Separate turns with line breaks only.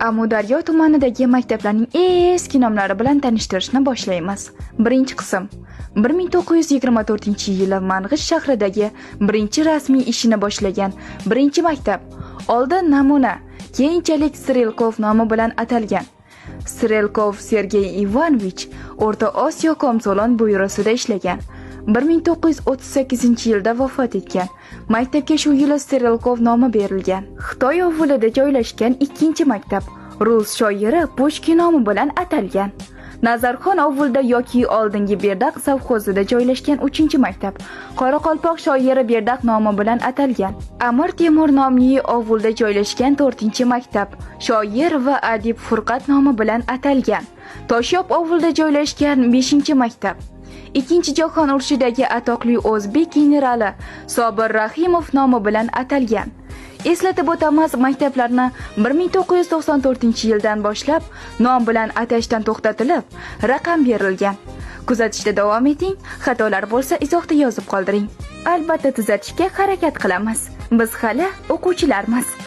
Amudaryo tumanidagi maktablarning eski nomlari bilan tanishtirishni boshlaymiz. Birinchi qism. 1924-yili Mang'ij shahridagi birinchi rasmiy ishini boshlagan birinchi maktab. Oldin namuna, keyinchalik Strelkov nomi bilan atalgan. Strelkov Sergey Ivanovich O'rta Osiyo Komsolon byurosida ishlagan. 1938-yilda vafot etgan. Maktabga shu yili Strelkov nomi berilgan. Xitoy ovulida joylashgan ikkinchi maktab rus shoiri Pushkin nomi bilan atalgan. Nazarxon ovulida yoki oldingi Berdaq savxozida joylashgan 3-maktab Qoraqalpoq shoiri Berdaq nomi bilan atalgan. Amir Temur nomli ovulda joylashgan 4-maktab shoir va adib Furqat nomi bilan atalgan. Toshyob ovulida joylashgan 5-maktab Ikkinchi jahon urushidagi atoqli o'zbek generali Sobir Rahimov nomi bilan atalgan. Eslatib o'tamiz, maktablarni 1994-yildan boshlab nom bilan atashdan to'xtatilib, raqam berilgan. Kuzatishda davom eting, xatolar bo'lsa izohda yozib qoldiring. Albatta tuzatishga harakat qilamiz. Biz hali o'quvchilarmiz.